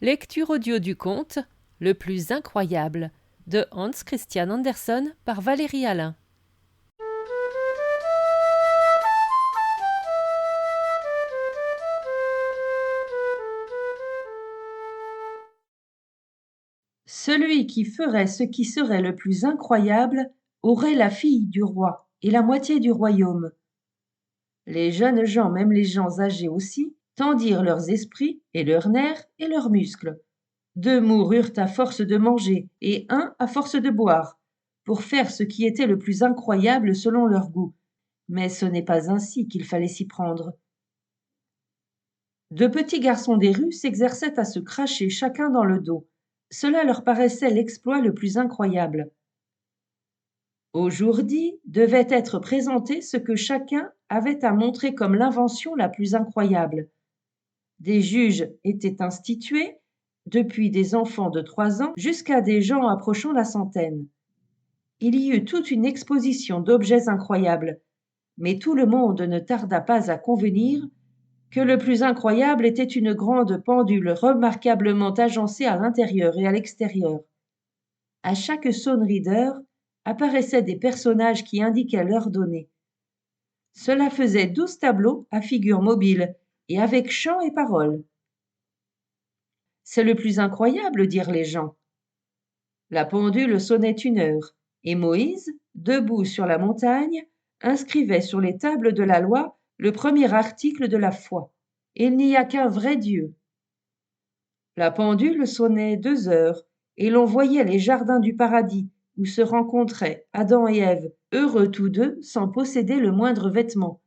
Lecture audio du conte Le plus incroyable de Hans Christian Andersen par Valérie Alain. Celui qui ferait ce qui serait le plus incroyable aurait la fille du roi et la moitié du royaume. Les jeunes gens, même les gens âgés aussi, tendirent leurs esprits et leurs nerfs et leurs muscles. Deux moururent à force de manger et un à force de boire, pour faire ce qui était le plus incroyable selon leur goût. Mais ce n'est pas ainsi qu'il fallait s'y prendre. Deux petits garçons des rues s'exerçaient à se cracher chacun dans le dos. Cela leur paraissait l'exploit le plus incroyable. Au jour dit devait être présenté ce que chacun avait à montrer comme l'invention la plus incroyable. Des juges étaient institués, depuis des enfants de 3 ans jusqu'à des gens approchant la centaine. Il y eut toute une exposition d'objets incroyables, mais tout le monde ne tarda pas à convenir que le plus incroyable était une grande pendule remarquablement agencée à l'intérieur et à l'extérieur. À chaque sonnerie d'heure apparaissaient des personnages qui indiquaient l'heure donnée. Cela faisait 12 tableaux à figures mobiles et avec chant et paroles. C'est le plus incroyable, dirent les gens. La pendule sonnait 1 heure, et Moïse, debout sur la montagne, inscrivait sur les tables de la loi le premier article de la foi. Il n'y a qu'un vrai Dieu. La pendule sonnait 2 heures, et l'on voyait les jardins du paradis, où se rencontraient Adam et Ève, heureux tous deux, sans posséder le moindre vêtement.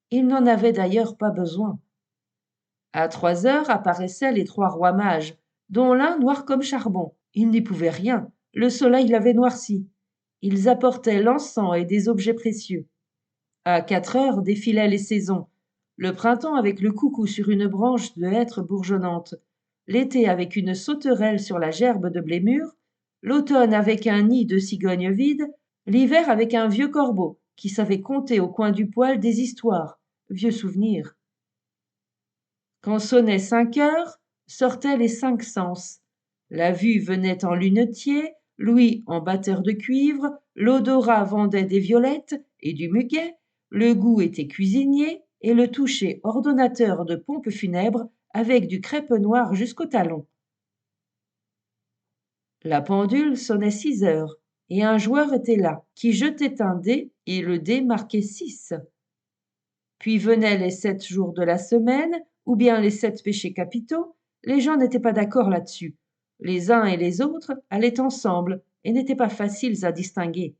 Ils n'en avaient d'ailleurs pas besoin. À 3 heures apparaissaient les 3 rois mages, dont l'un noir comme charbon. Ils n'y pouvaient rien, le soleil l'avait noirci. Ils apportaient l'encens et des objets précieux. À 4 heures défilaient les saisons. Le printemps avec le coucou sur une branche de hêtre bourgeonnante, l'été avec une sauterelle sur la gerbe de blé mûr, l'automne avec un nid de cigogne vide, l'hiver avec un vieux corbeau qui savait compter au coin du poêle des histoires, vieux souvenirs. Quand sonnaient 5 heures, sortaient les 5 sens. La vue venait en lunetier, l'ouïe en batteur de cuivre, l'odorat vendait des violettes et du muguet, le goût était cuisinier et le toucher ordonnateur de pompes funèbres avec du crêpe noir jusqu'au talon. La pendule sonnait 6 heures et un joueur était là qui jetait un dé et le dé marquait 6. Puis venaient les 7 jours de la semaine, ou bien les 7 péchés capitaux. Les gens n'étaient pas d'accord là-dessus. Les uns et les autres allaient ensemble et n'étaient pas faciles à distinguer.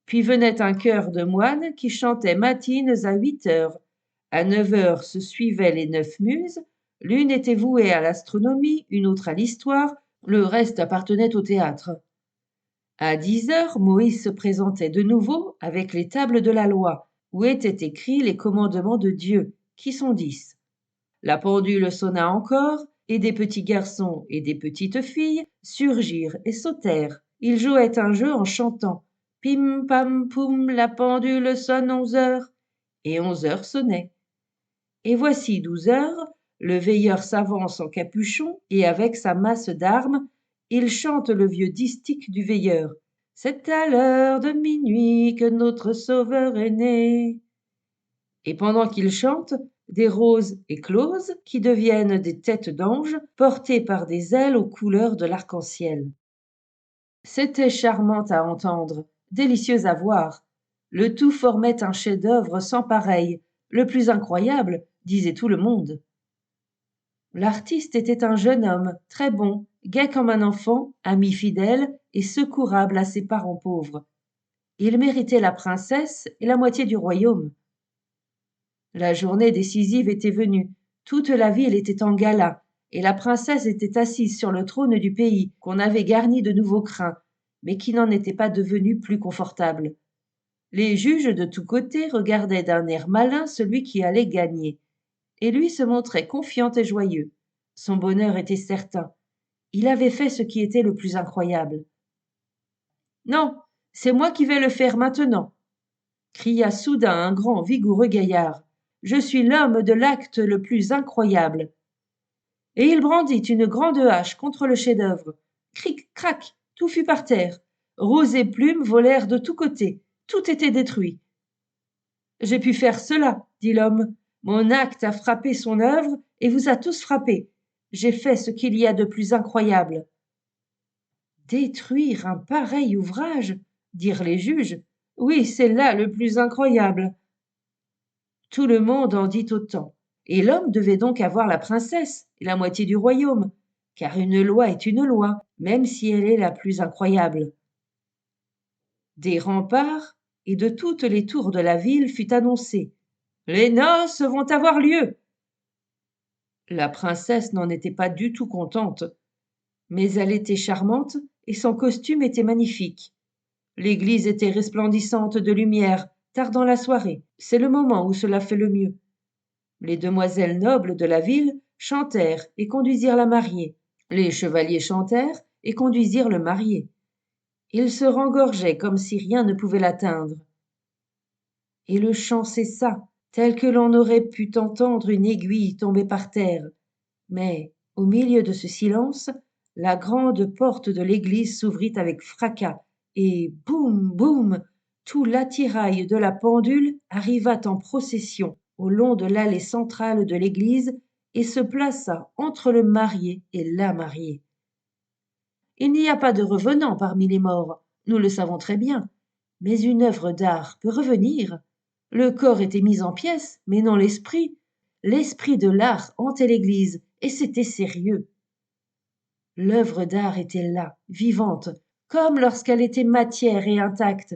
Puis venait un chœur de moines qui chantait matines à 8 heures. À 9 heures se suivaient les 9 muses. L'une était vouée à l'astronomie, une autre à l'histoire, le reste appartenait au théâtre. À 10 heures, Moïse se présentait de nouveau avec les tables de la loi, où étaient écrits les commandements de Dieu, qui sont 10. La pendule sonna encore, et des petits garçons et des petites filles surgirent et sautèrent. Ils jouaient un jeu en chantant « Pim pam poum, la pendule sonne 11 heures » et 11 heures sonnaient. Et voici 12 heures, le veilleur s'avance en capuchon et avec sa masse d'armes, il chante le vieux distique du veilleur. C'est à l'heure de minuit que notre sauveur est né. Et pendant qu'il chante, des roses éclosent qui deviennent des têtes d'anges portées par des ailes aux couleurs de l'arc-en-ciel. C'était charmant à entendre, délicieux à voir. Le tout formait un chef-d'œuvre sans pareil, le plus incroyable, disait tout le monde. L'artiste était un jeune homme, très bon, gai comme un enfant, ami fidèle et secourable à ses parents pauvres. Il méritait la princesse et la moitié du royaume. La journée décisive était venue, toute la ville était en gala, et la princesse était assise sur le trône du pays, qu'on avait garni de nouveaux crins, mais qui n'en était pas devenu plus confortable. Les juges de tous côtés regardaient d'un air malin celui qui allait gagner, et lui se montrait confiant et joyeux. Son bonheur était certain. Il avait fait ce qui était le plus incroyable. Non, c'est moi qui vais le faire maintenant, cria soudain un grand, vigoureux gaillard. Je suis l'homme de l'acte le plus incroyable. et il brandit une grande hache contre le chef-d'œuvre. Cric, crac, tout fut par terre. Rose et plumes volèrent de tous côtés. Tout était détruit. J'ai pu faire cela, dit l'homme. Mon acte a frappé son œuvre et vous a tous frappés. J'ai fait ce qu'il y a de plus incroyable. Détruire un pareil ouvrage, dirent les juges. Oui, c'est là le plus incroyable. Tout le monde en dit autant. Et l'homme devait donc avoir la princesse et la moitié du royaume, car une loi est une loi, même si elle est la plus incroyable. Des remparts et de toutes les tours de la ville fut annoncé. Les noces vont avoir lieu. La princesse n'en était pas du tout contente, mais elle était charmante et son costume était magnifique. L'église était resplendissante de lumière, tard dans la soirée. C'est le moment où cela fait le mieux. Les demoiselles nobles de la ville chantèrent et conduisirent la mariée. Les chevaliers chantèrent et conduisirent le marié. Il se rengorgeait comme si rien ne pouvait l'atteindre. Et le chant cessa, tel que l'on aurait pu entendre une aiguille tomber par terre. Mais, au milieu de ce silence, la grande porte de l'église s'ouvrit avec fracas, et boum, boum, tout l'attirail de la pendule arriva en procession au long de l'allée centrale de l'église et se plaça entre le marié et la mariée. Il n'y a pas de revenants parmi les morts, nous le savons très bien, mais une œuvre d'art peut revenir. Le corps était mis en pièces, mais non l'esprit. L'esprit de l'art hantait l'église, et c'était sérieux. L'œuvre d'art était là, vivante, comme lorsqu'elle était matière et intacte.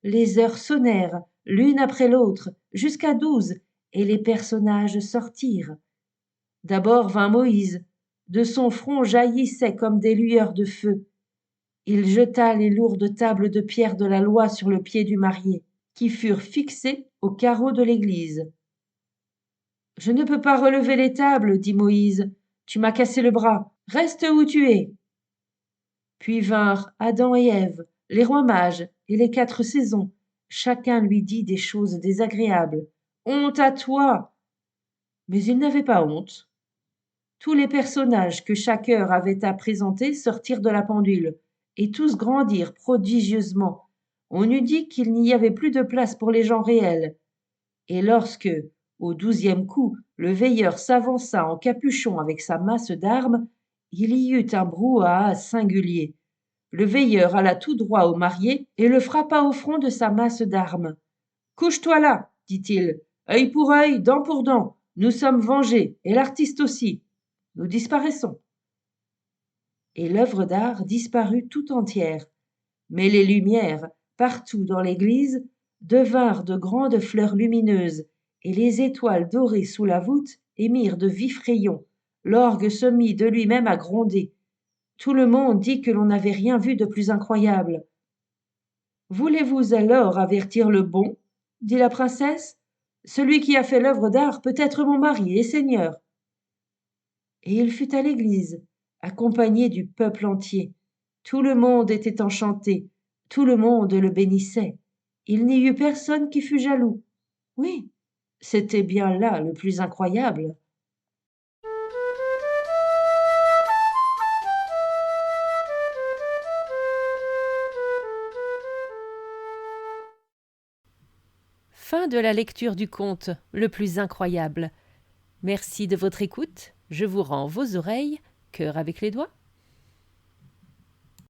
Les heures sonnèrent, l'une après l'autre, jusqu'à 12, et les personnages sortirent. D'abord vint Moïse. De son front jaillissaient comme des lueurs de feu. Il jeta les lourdes tables de pierre de la loi sur le pied du marié, qui furent fixées aux carreaux de l'église. « Je ne peux pas relever les tables, dit Moïse. Tu m'as cassé le bras. Reste où tu es. » Puis vinrent Adam et Ève, les rois mages et les 4 saisons. Chacun lui dit des choses désagréables. « Honte à toi !» Mais il n'avait pas honte. Tous les personnages que chaque heure avait à présenter sortirent de la pendule, et tous grandirent prodigieusement. On eût dit qu'il n'y avait plus de place pour les gens réels. Et lorsque, au 12e coup, le veilleur s'avança en capuchon avec sa masse d'armes, il y eut un brouhaha singulier. Le veilleur alla tout droit au marié et le frappa au front de sa masse d'armes. « Couche-toi là, dit-il, œil pour œil, dent pour dent. Nous sommes vengés, et l'artiste aussi. Nous disparaissons. » Et l'œuvre d'art disparut tout entière. Mais les lumières, partout dans l'église, devinrent de grandes fleurs lumineuses, et les étoiles dorées sous la voûte émirent de vifs rayons. L'orgue se mit de lui-même à gronder. Tout le monde dit que l'on n'avait rien vu de plus incroyable. « Voulez-vous alors avertir le bon ?» dit la princesse. « Celui qui a fait l'œuvre d'art peut être mon mari et seigneur. » Et il fut à l'église, accompagné du peuple entier. Tout le monde était enchanté, tout le monde le bénissait. Il n'y eut personne qui fût jaloux. Oui, c'était bien là le plus incroyable. Fin de la lecture du conte le plus incroyable. Merci de votre écoute. Je vous rends vos oreilles, cœur avec les doigts.